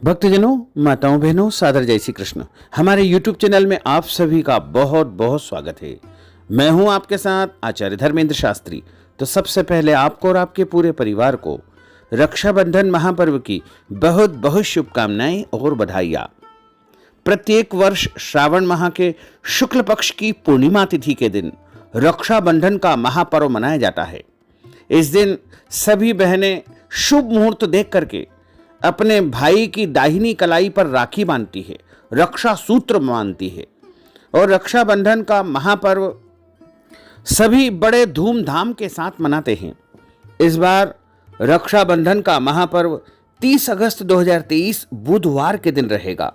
भक्तजनों, माताओं, बहनों, सादर जय श्री कृष्ण। हमारे YouTube चैनल में आप सभी का बहुत बहुत स्वागत है। मैं हूं आपके साथ आचार्य धर्मेंद्र शास्त्री। तो सबसे पहले आपको और आपके पूरे परिवार को रक्षाबंधन महापर्व की बहुत बहुत शुभकामनाएं और बधाइयाँ। प्रत्येक वर्ष श्रावण माह के शुक्ल पक्ष की पूर्णिमा तिथि के दिन रक्षाबंधन का महापर्व मनाया जाता है। इस दिन सभी बहनें शुभ मुहूर्त देख करके अपने भाई की दाहिनी कलाई पर राखी बांधती है, रक्षा सूत्र मानती है। और रक्षाबंधन का महापर्व सभी बड़े धूमधाम के साथ मनाते हैं। इस बार रक्षाबंधन का महापर्व 30 अगस्त 2023 बुधवार के दिन रहेगा।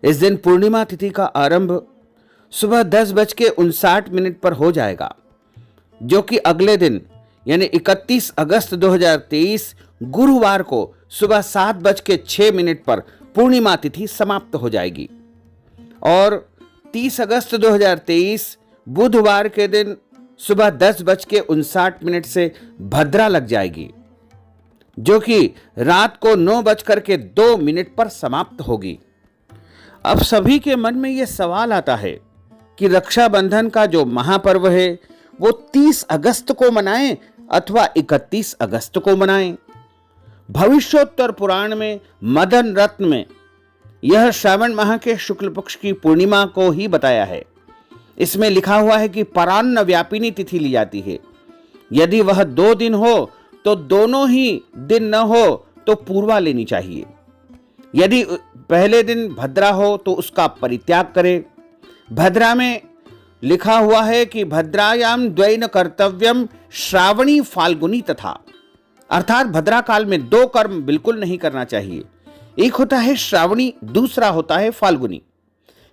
इस दिन पूर्णिमा तिथि का आरंभ सुबह 10:59 पर हो जाएगा, जो कि अगले दिन यानी 31 अगस्त 2023 गुरुवार को सुबह 7:06 पर पूर्णिमा तिथि समाप्त हो जाएगी। और 30 अगस्त 2023 बुधवार के दिन सुबह 10:59 से भद्रा लग जाएगी, जो कि रात को 9:02 पर समाप्त होगी। अब सभी के मन में यह सवाल आता है कि रक्षाबंधन का जो महापर्व है वो 30 अगस्त को मनाएं अथवा 31 अगस्त को मनाएं। भविष्योत्तर पुराण में मदन रत्न में यह श्रावण माह के शुक्ल पक्ष की पूर्णिमा को ही बताया है। इसमें लिखा हुआ है कि परान्न व्यापिनी तिथि ली जाती है। यदि वह 2 दिन हो तो दोनों ही दिन न हो तो पूर्वा लेनी चाहिए। यदि पहले दिन भद्रा हो तो उसका परित्याग करें। भद्रा में लिखा हुआ है कि भद्रायाम द्वैन कर्तव्यम श्रावणी फाल्गुनी तथा, अर्थात भद्रा काल में 2 कर्म बिल्कुल नहीं करना चाहिए। एक होता है श्रावणी, दूसरा होता है फाल्गुनी,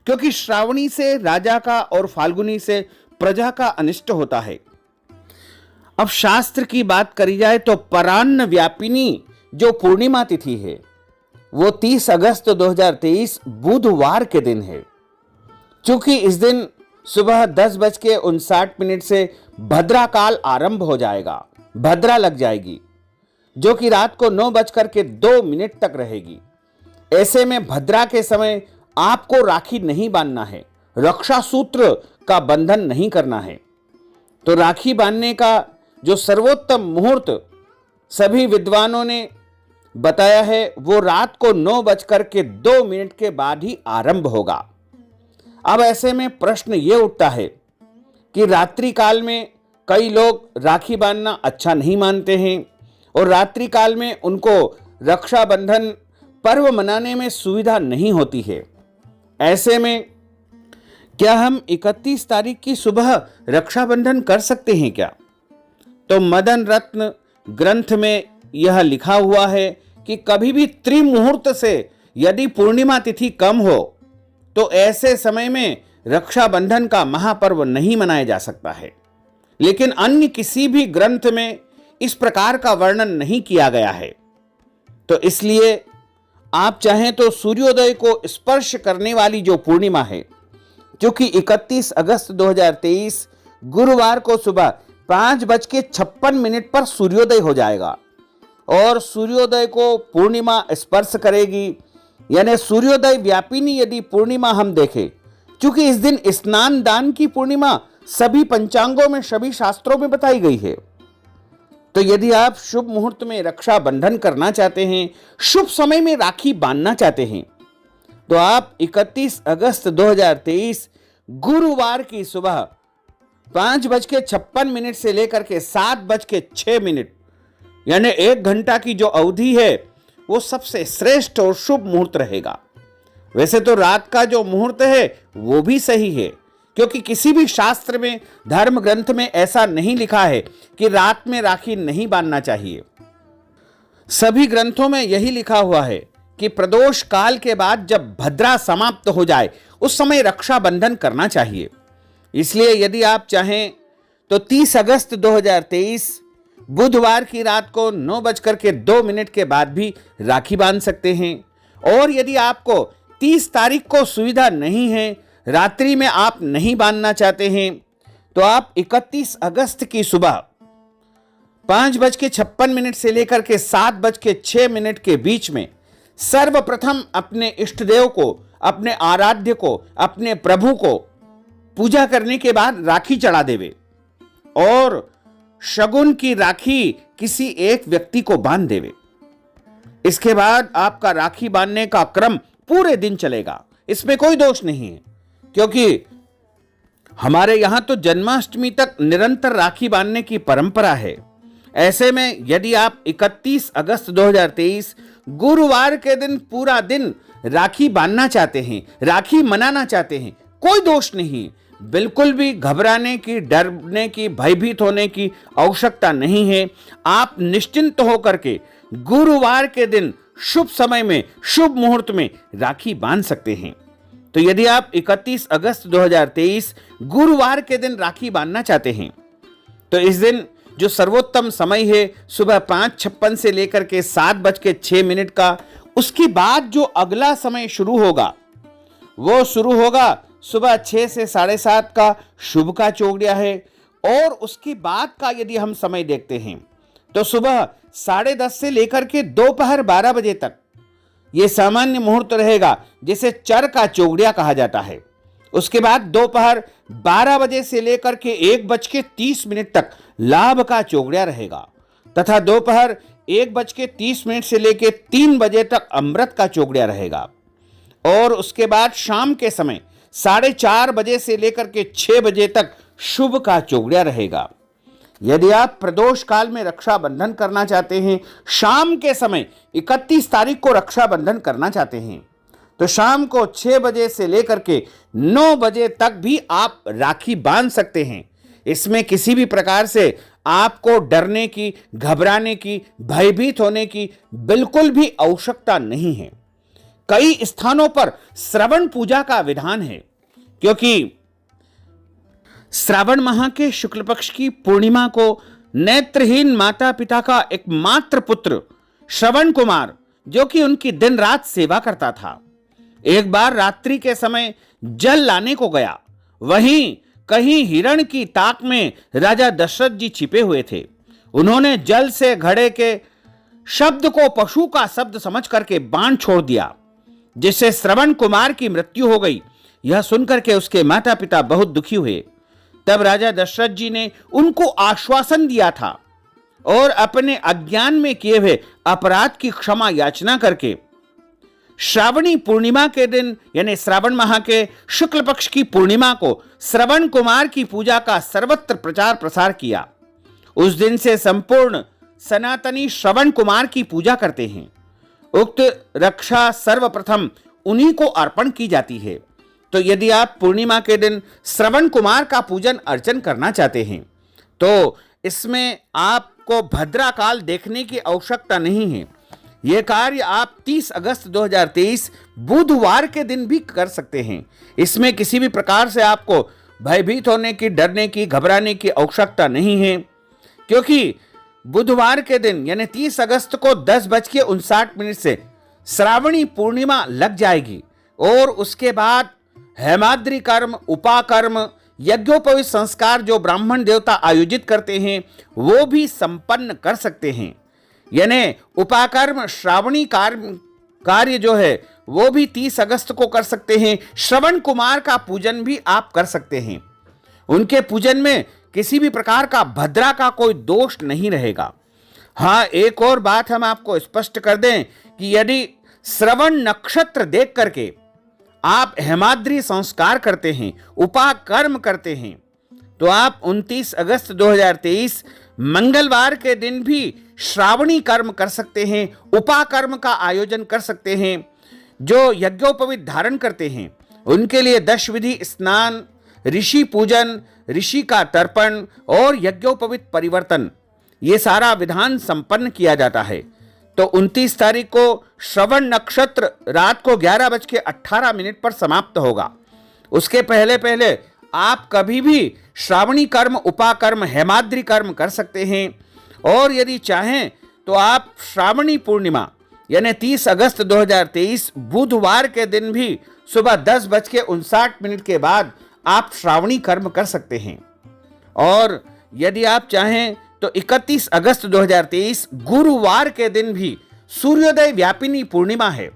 क्योंकि श्रावणी से राजा का और फाल्गुनी से प्रजा का अनिष्ट होता है। अब शास्त्र की बात करी जाए तो परान्न व्यापिनी जो पूर्णिमा तिथि है वो 30 अगस्त 2023 बुधवार के दिन है। चूंकि इस दिन सुबह 10:59 से भद्रा काल आरंभ हो जाएगा, भद्रा लग जाएगी, जो कि रात को 9:02 तक रहेगी। ऐसे में भद्रा के समय आपको राखी नहीं बांधना है, रक्षा सूत्र का बंधन नहीं करना है। तो राखी बांधने का जो सर्वोत्तम मुहूर्त सभी विद्वानों ने बताया है वो रात को 9:02 के बाद ही आरंभ होगा। अब ऐसे में प्रश्न ये उठता है कि रात्रि काल में कई लोग राखी बांधना अच्छा नहीं मानते हैं और रात्रि काल में उनको रक्षाबंधन पर्व मनाने में सुविधा नहीं होती है। ऐसे में क्या हम 31 तारीख की सुबह रक्षाबंधन कर सकते हैं क्या? तो मदन रत्न ग्रंथ में यह लिखा हुआ है कि कभी भी त्रिमुहूर्त से यदि पूर्णिमा तिथि कम हो तो ऐसे समय में रक्षाबंधन का महापर्व नहीं मनाया जा सकता है। लेकिन अन्य किसी भी ग्रंथ में इस प्रकार का वर्णन नहीं किया गया है। तो इसलिए आप चाहें तो सूर्योदय को स्पर्श करने वाली जो पूर्णिमा है, जो कि 31 अगस्त 2023 गुरुवार को सुबह 5:56 पर सूर्योदय हो जाएगा और सूर्योदय को पूर्णिमा स्पर्श करेगी, यानी सूर्योदय व्यापिनी यदि पूर्णिमा हम देखें, क्योंकि इस दिन स्नान दान की पूर्णिमा सभी पंचांगों में, सभी शास्त्रों में बताई गई है। तो यदि आप शुभ मुहूर्त में रक्षा बंधन करना चाहते हैं, शुभ समय में राखी बांधना चाहते हैं, तो आप 31 अगस्त 2023 गुरुवार की सुबह 5:56 से लेकर के 7:06 यानी 1 घंटा की जो अवधि है वो सबसे श्रेष्ठ और शुभ मुहूर्त रहेगा। वैसे तो रात का जो मुहूर्त है वो भी सही है, क्योंकि किसी भी शास्त्र में, धर्म ग्रंथ में ऐसा नहीं लिखा है कि रात में राखी नहीं बांधना चाहिए। सभी ग्रंथों में यही लिखा हुआ है कि प्रदोष काल के बाद जब भद्रा समाप्त हो जाए उस समय रक्षाबंधन करना चाहिए। इसलिए यदि आप चाहें तो 30 अगस्त 2023 बुधवार की रात को 9:02 के बाद भी राखी बांध सकते हैं। और यदि आपको 30 तारीख को सुविधा नहीं है, रात्रि में आप नहीं बांधना चाहते हैं, तो आप 31 अगस्त की सुबह 5:56 से लेकर के 7:06 के बीच में सर्वप्रथम अपने इष्ट देव को, अपने आराध्य को, अपने प्रभु को पूजा करने के बाद राखी चढ़ा देवे और शगुन की राखी किसी एक व्यक्ति को बांध देवे। इसके बाद आपका राखी बांधने का क्रम पूरे दिन चलेगा, इसमें कोई दोष नहीं है, क्योंकि हमारे यहां तो जन्माष्टमी तक निरंतर राखी बांधने की परंपरा है। ऐसे में यदि आप 31 अगस्त 2023 गुरुवार के दिन पूरा दिन राखी बांधना चाहते हैं, राखी मनाना चाहते हैं, कोई दोष नहीं, बिल्कुल भी घबराने की, डरने की, भयभीत होने की आवश्यकता नहीं है। आप निश्चिंत होकर के गुरुवार के दिन शुभ समय में, शुभ मुहूर्त में राखी बांध सकते हैं। तो यदि आप 31 अगस्त 2023 गुरुवार के दिन राखी बांधना चाहते हैं तो इस दिन जो सर्वोत्तम समय है सुबह 5:56 से लेकर के 7:06 का, उसके बाद जो अगला समय शुरू होगा वो शुरू होगा सुबह 6 से 7:30 का शुभ का चौगड़िया है। और उसके बाद का यदि हम समय देखते हैं तो सुबह 10:30 से लेकर के दोपहर 12 बजे तक ये सामान्य मुहूर्त रहेगा, जिसे चर का चौगड़िया कहा जाता है। उसके बाद दोपहर 12 बजे से लेकर के 1:30 तक लाभ का चौगड़िया रहेगा तथा दोपहर 1:30 से लेकर 3 बजे तक अमृत का चौगड़िया रहेगा। और उसके बाद शाम के समय 4:30 बजे से लेकर के 6 बजे तक शुभ का चौगड़िया रहेगा। यदि आप प्रदोष काल में रक्षाबंधन करना चाहते हैं, शाम के समय 31 तारीख को रक्षाबंधन करना चाहते हैं, तो शाम को 6 बजे से लेकर के 9 बजे तक भी आप राखी बांध सकते हैं। इसमें किसी भी प्रकार से आपको डरने की, घबराने की, भयभीत होने की बिल्कुल भी आवश्यकता नहीं है। कई स्थानों पर श्रवण पूजा का विधान है, क्योंकि श्रावण माह के शुक्ल पक्ष की पूर्णिमा को नेत्रहीन माता पिता का एकमात्र पुत्र श्रवण कुमार, जो कि उनकी दिन रात सेवा करता था, एक बार रात्रि के समय जल लाने को गया। वहीं कहीं हिरण की ताक में राजा दशरथ जी छिपे हुए थे। उन्होंने जल से घड़े के शब्द को पशु का शब्द समझ करके बाण छोड़ दिया, जिससे श्रवण कुमार की मृत्यु हो गई। यह सुनकर के उसके माता पिता बहुत दुखी हुए। तब राजा दशरथ जी ने उनको आश्वासन दिया था और अपने अज्ञान में किए हुए अपराध की क्षमा याचना करके श्रावणी पूर्णिमा के दिन, यानी श्रावण माह के शुक्ल पक्ष की पूर्णिमा को श्रवण कुमार की पूजा का सर्वत्र प्रचार प्रसार किया। उस दिन से संपूर्ण सनातनी श्रवण कुमार की पूजा करते हैं। उक्त रक्षा सर्वप्रथम उन्हीं को अर्पण की जाती है। तो यदि आप पूर्णिमा के दिन श्रवण कुमार का पूजन अर्चन करना चाहते हैं तो इसमें आपको भद्रा काल देखने की आवश्यकता नहीं है। यह कार्य आप 30 अगस्त 2023 बुधवार के दिन भी कर सकते हैं। इसमें किसी भी प्रकार से आपको भयभीत होने की, डरने की, घबराने की आवश्यकता नहीं है, क्योंकि बुधवार के दिन यानी 30 अगस्त को 10:59 से श्रावणी पूर्णिमा लग जाएगी और उसके बाद हेमाद्रि कर्म, उपाकर्म, यज्ञोपवीत संस्कार जो ब्राह्मण देवता आयोजित करते हैं वो भी संपन्न कर सकते हैं। यानी उपाकर्म, श्रावणी कार्य जो है वो भी 30 अगस्त को कर सकते हैं। श्रवण कुमार का पूजन भी आप कर सकते हैं। उनके पूजन में किसी भी प्रकार का भद्रा का कोई दोष नहीं रहेगा। हाँ, एक और बात हम आपको स्पष्ट कर दें कि यदि श्रवण नक्षत्र देख करके आप हेमाद्रि संस्कार करते हैं, उपाकर्म करते हैं, तो आप 29 अगस्त 2023 मंगलवार के दिन भी श्रावणी कर्म कर सकते हैं, उपाकर्म का आयोजन कर सकते हैं। जो यज्ञोपवीत धारण करते हैं उनके लिए 10 विधि स्नान, ऋषि पूजन, ऋषि का तर्पण और यज्ञोपवीत परिवर्तन, ये सारा विधान संपन्न किया जाता है। तो 29 तारीख को श्रवण नक्षत्र रात को 11:18 पर समाप्त होगा। उसके पहले पहले आप कभी भी श्रावणी कर्म, उपाकर्म, हेमाद्रि कर्म कर सकते हैं। और यदि चाहें तो आप श्रावणी पूर्णिमा यानी 30 अगस्त 2023 बुधवार के दिन भी सुबह 10:59 के बाद आप श्रावणी कर्म कर सकते हैं। और यदि आप चाहें तो 31 अगस्त 2023 गुरुवार के दिन भी सूर्योदय व्यापिनी पूर्णिमा है।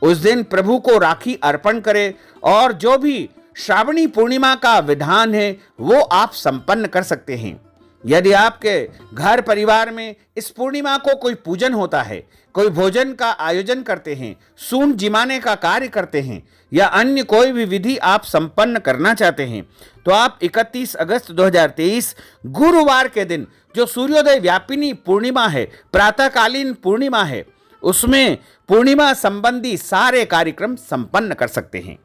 उस दिन प्रभु को राखी अर्पण करें और जो भी श्रावणी पूर्णिमा का विधान है वो आप संपन्न कर सकते हैं। यदि आपके घर परिवार में इस पूर्णिमा को कोई पूजन होता है, कोई भोजन का आयोजन करते हैं, सूंड जिमाने का कार्य करते हैं या अन्य कोई भी विधि आप संपन्न करना चाहते हैं, तो आप 31 अगस्त 2023 गुरुवार के दिन जो सूर्योदय व्यापिनी पूर्णिमा है, प्रातःकालीन पूर्णिमा है, उसमें पूर्णिमा संबंधी सारे कार्यक्रम संपन्न कर सकते हैं।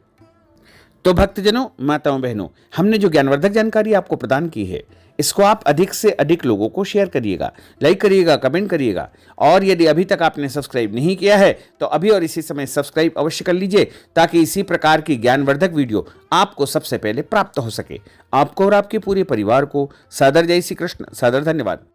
तो भक्तजनों, माताओं, बहनों, हमने जो ज्ञानवर्धक जानकारी आपको प्रदान की है, इसको आप अधिक से अधिक लोगों को शेयर करिएगा, लाइक करिएगा, कमेंट करिएगा। और यदि अभी तक आपने सब्सक्राइब नहीं किया है तो अभी और इसी समय सब्सक्राइब अवश्य कर लीजिए, ताकि इसी प्रकार की ज्ञानवर्धक वीडियो आपको सबसे पहले प्राप्त हो सके। आपको और आपके पूरे परिवार को सादर जय श्री कृष्ण, सादर धन्यवाद।